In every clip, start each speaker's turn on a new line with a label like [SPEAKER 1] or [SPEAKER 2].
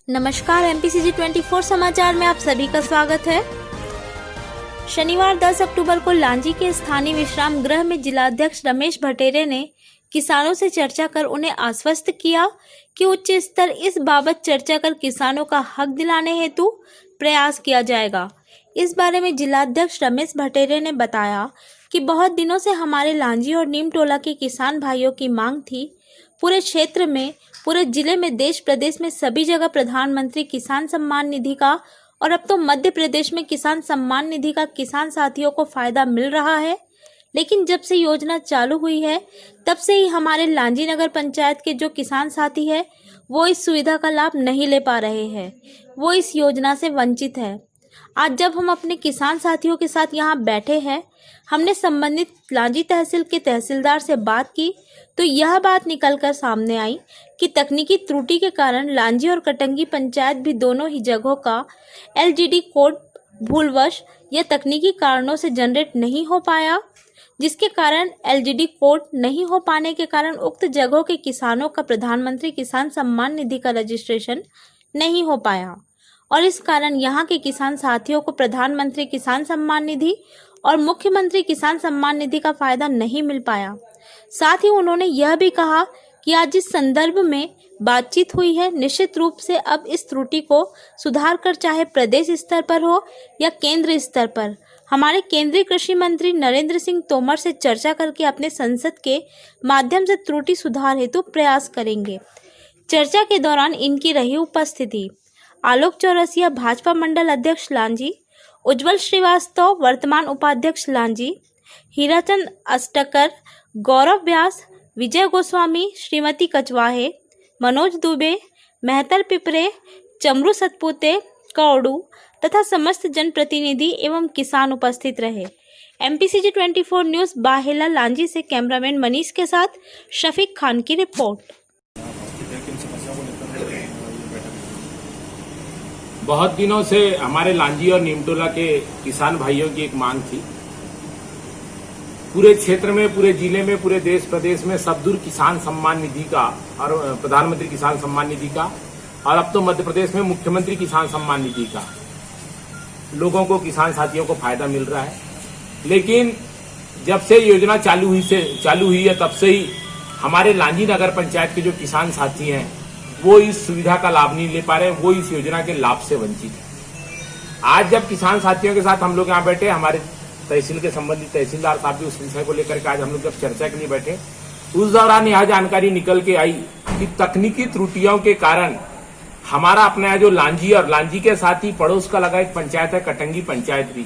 [SPEAKER 1] नमस्कार, एमपीसीजी 24 समाचार में आप सभी का स्वागत है। शनिवार 10 अक्टूबर को लांजी के स्थानीय विश्राम गृह में जिलाध्यक्ष रमेश भटेरे ने किसानों से चर्चा कर उन्हें आश्वस्त किया कि उच्च स्तर इस बाबत चर्चा कर किसानों का हक दिलाने हेतु प्रयास किया जाएगा। इस बारे में जिलाध्यक्ष रमेश भटेरे ने बताया कि बहुत दिनों से हमारे लांजी और नीमटोला के किसान भाइयों की मांग थी। पूरे क्षेत्र में, पूरे जिले में, देश प्रदेश में सभी जगह प्रधानमंत्री किसान सम्मान निधि का और अब तो मध्य प्रदेश में किसान सम्मान निधि का किसान साथियों को फायदा मिल रहा है। लेकिन जब से योजना चालू हुई है तब से ही हमारे लांजी नगर पंचायत के जो किसान साथी है वो इस सुविधा का लाभ नहीं ले पा रहे हैं, वो इस योजना से वंचित है। आज जब हम अपने किसान साथियों के साथ यहाँ बैठे हैं, हमने संबंधित लांजी तहसील के तहसीलदार से बात की तो यह बात निकलकर सामने आई कि तकनीकी त्रुटि के कारण लांजी और कटंगी पंचायत भी दोनों ही जगहों का एलजीडी कोड भूलवश या तकनीकी कारणों से जनरेट नहीं हो पाया, जिसके कारण एलजीडी कोड नहीं हो पाने के कारण उक्त जगहों के किसानों का प्रधानमंत्री किसान सम्मान निधि का रजिस्ट्रेशन नहीं हो पाया और इस कारण यहाँ के किसान साथियों को प्रधानमंत्री किसान सम्मान निधि और मुख्यमंत्री किसान सम्मान निधि का फायदा नहीं मिल पाया। साथ ही उन्होंने यह भी कहा कि आज जिस संदर्भ में बातचीत हुई है, निश्चित रूप से अब इस त्रुटि को सुधार कर चाहे प्रदेश स्तर पर हो या केंद्र स्तर पर, हमारे केंद्रीय कृषि मंत्री नरेंद्र सिंह तोमर से चर्चा करके अपने संसद के माध्यम से त्रुटि सुधार हेतु प्रयास करेंगे। चर्चा के दौरान इनकी रही उपस्थिति आलोक चौरसिया, भाजपा मंडल अध्यक्ष लांजी, उज्जवल श्रीवास्तव, वर्तमान उपाध्यक्ष लांजी, हीराचंद अष्टकर, गौरव व्यास, विजय गोस्वामी, श्रीमती कचवाहे, मनोज दुबे, मेहतर पिपरे, चमरू सतपुते, कौड़ू तथा समस्त जनप्रतिनिधि एवं किसान उपस्थित रहे। एमपीसीजी 24 न्यूज बाहेला लांजी से कैमरामैन मनीष के साथ शफीक खान की रिपोर्ट।
[SPEAKER 2] बहुत दिनों से हमारे लांजी और नीमटोला के किसान भाइयों की एक मांग थी। पूरे क्षेत्र में, पूरे जिले में, पूरे देश प्रदेश में सब दूर किसान सम्मान निधि का और प्रधानमंत्री किसान सम्मान निधि का और अब तो मध्य प्रदेश में मुख्यमंत्री किसान सम्मान निधि का लोगों को, किसान साथियों को फायदा मिल रहा है। लेकिन जब से योजना चालू हुई है तब से ही हमारे लांजी नगर पंचायत के जो किसान साथी हैं वो इस सुविधा का लाभ नहीं ले पा रहे, वो इस योजना के लाभ से वंचित है। आज जब किसान साथियों के साथ हम लोग यहाँ बैठे, हमारे तहसील के संबंधित तहसीलदार साहब भी उस विषय को लेकर के आज हम लोग जब चर्चा के लिए बैठे, उस दौरान यह जानकारी निकल के आई कि तकनीकी त्रुटियों के कारण हमारा अपना जो लांजी और लांजी के साथ ही पड़ोस का लगा एक पंचायत है कटंगी पंचायत भी,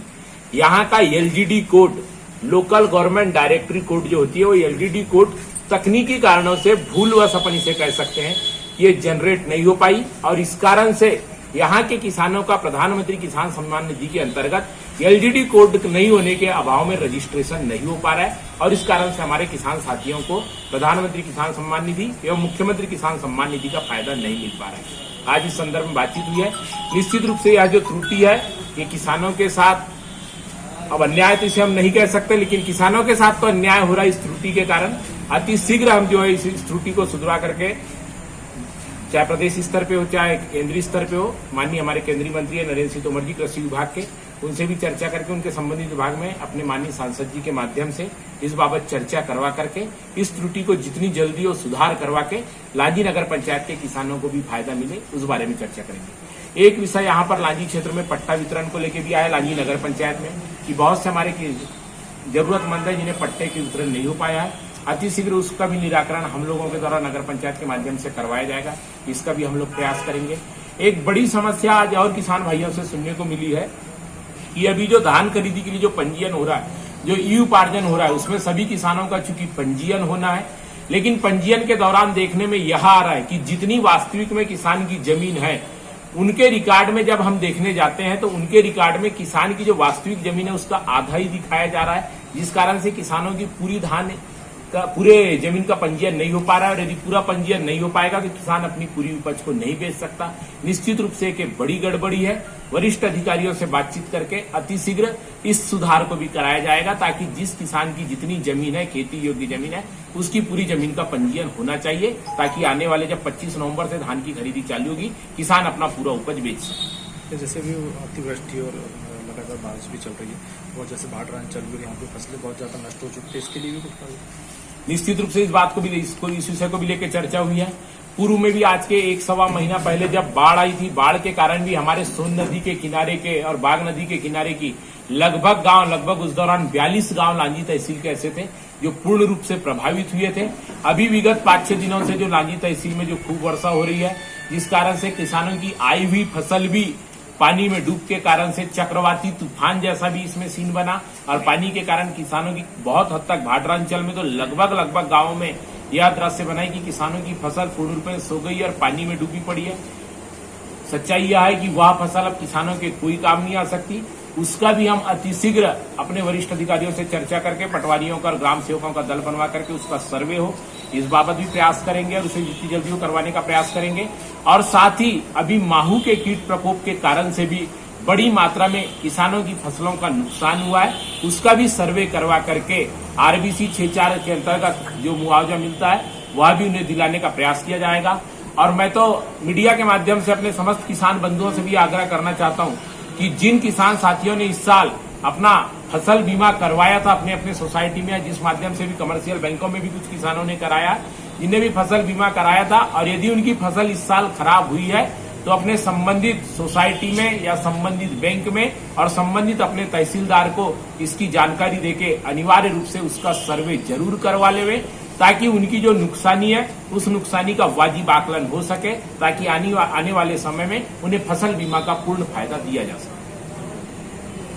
[SPEAKER 2] यहाँ का LGD code, local government directory code जो होती है, वो एलजीडी कोड तकनीकी कारणों से भूलवश अपन इसे कह सकते हैं, ये जनरेट नहीं हो पाई और इस कारण से यहाँ के किसानों का प्रधानमंत्री किसान सम्मान निधि के अंतर्गत एलजीडी कोड नहीं होने के अभाव में रजिस्ट्रेशन नहीं हो पा रहा है और इस कारण से हमारे किसान साथियों को प्रधानमंत्री किसान सम्मान निधि एवं मुख्यमंत्री किसान सम्मान निधि का फायदा नहीं मिल पा रहा है। आज इस संदर्भ में बातचीत हुई है। निश्चित रूप से यह जो त्रुटि है ये किसानों के साथ, अब अन्याय तो इसे हम नहीं कह सकते, लेकिन किसानों के साथ तो अन्याय हो रहा है। इस त्रुटि के कारण अति शीघ्र हम जो है इस त्रुटि को सुधरा करके, चाहे प्रदेश स्तर पे हो चाहे केंद्रीय स्तर पे हो, माननीय हमारे केंद्रीय मंत्री है नरेंद्र सिंह तोमर जी कृषि विभाग के, उनसे भी चर्चा करके उनके संबंधित विभाग में अपने माननीय सांसद जी के माध्यम से इस बाबत चर्चा करवा करके इस त्रुटि को जितनी जल्दी और सुधार करवा के लांजी नगर पंचायत के किसानों को भी फायदा मिले, उस बारे में चर्चा करेंगे। एक विषय यहाँ पर लांजी क्षेत्र में पट्टा वितरण को लेकर भी आया लांजी नगर पंचायत में कि बहुत से हमारे जरूरतमंद है जिन्हें पट्टे की वितरण नहीं हो पाया है। अति शीघ्र उसका भी निराकरण हम लोगों के द्वारा नगर पंचायत के माध्यम से करवाया जाएगा, इसका भी हम लोग प्रयास करेंगे। एक बड़ी समस्या आज और किसान भाइयों से सुनने को मिली है कि अभी जो धान खरीदी के लिए जो पंजीयन हो रहा है, जो ई उपार्जन हो रहा है, उसमें सभी किसानों का चूंकि पंजीयन होना है, लेकिन पंजीयन के दौरान देखने में यह आ रहा है कि जितनी वास्तविक में किसान की जमीन है, उनके रिकॉर्ड में जब हम देखने जाते हैं तो उनके रिकॉर्ड में किसान की जो वास्तविक जमीन है उसका आधा ही दिखाया जा रहा है, जिस कारण से किसानों की पूरी धान पूरे जमीन का पंजीयन नहीं हो पा रहा है, और यदि पूरा पंजीयन नहीं हो पाएगा तो किसान अपनी पूरी उपज को नहीं बेच सकता। निश्चित रूप से एक बड़ी गड़बड़ी है। वरिष्ठ अधिकारियों से बातचीत करके अतिशीघ्र इस सुधार को भी कराया जाएगा, ताकि जिस किसान की जितनी जमीन है, खेती योग्य जमीन है, उसकी पूरी जमीन का पंजीयन होना चाहिए, ताकि आने वाले जब 25 नवंबर से धान की खरीदी चालू होगी, किसान अपना पूरा उपज बेच सके।
[SPEAKER 3] जैसे भी अतिवृष्टि और लगातार बारिश भी चल रही है, और जैसे बाढ़ चल रही है, यहाँ पे फसलें बहुत ज्यादा नष्ट हो चुकी है, इसके लिए भी कुछ
[SPEAKER 2] निश्चित रूप से इस बात को भी, इस विषय को भी लेकर चर्चा हुई है। पूर्व में भी आज के 1-1.25 महीना पहले जब बाढ़ आई थी, बाढ़ के कारण भी हमारे सोन नदी के किनारे के और बाघ नदी के किनारे की लगभग उस दौरान 42 गांव लांजी तहसील के ऐसे थे जो पूर्ण रूप से प्रभावित हुए थे। अभी विगत 5-6 दिनों से जो लांजी तहसील में जो खूब वर्षा हो रही है, जिस कारण से किसानों की आई हुई फसल भी पानी में डूब के कारण से चक्रवाती तूफान जैसा भी इसमें सीन बना, और पानी के कारण किसानों की बहुत हद तक भाटरा अंचल में तो लगभग गांवों में यह दृश्य बना है कि किसानों की फसल पूर्ण रूप में सो गई और पानी में डूबी पड़ी है। सच्चाई यह है कि वह फसल अब किसानों के कोई काम नहीं आ सकती। उसका भी हम अतिशीघ्र अपने वरिष्ठ अधिकारियों से चर्चा करके, पटवारियों का और ग्राम सेवकों का दल बनवा करके उसका सर्वे हो, इस बाबत भी प्रयास करेंगे और उसे जितनी जल्दी हो करवाने का प्रयास करेंगे। और साथ ही अभी माहू के कीट प्रकोप के कारण से भी बड़ी मात्रा में किसानों की फसलों का नुकसान हुआ है, उसका भी सर्वे करवा करके आरबीसी 6-4 के अंतर्गत जो मुआवजा मिलता है वह भी उन्हें दिलाने का प्रयास किया जाएगा। और मैं तो मीडिया के माध्यम से अपने समस्त किसान बंधुओं से भी आग्रह करना चाहता हूं कि जिन किसान साथियों ने इस साल अपना फसल बीमा करवाया था अपने अपने सोसाइटी में, जिस माध्यम से भी कमर्शियल बैंकों में भी कुछ किसानों ने कराया, जिन्हें भी फसल बीमा कराया था, और यदि उनकी फसल इस साल खराब हुई है तो अपने संबंधित सोसाइटी में या संबंधित बैंक में और संबंधित अपने तहसीलदार को इसकी जानकारी देके अनिवार्य रूप से उसका सर्वे जरूर करवा लेवे, ताकि उनकी जो नुकसानी है उस नुकसानी का वाजिब आकलन हो सके, ताकि आने वाले समय में उन्हें फसल बीमा का पूर्ण फायदा दिया जा सके।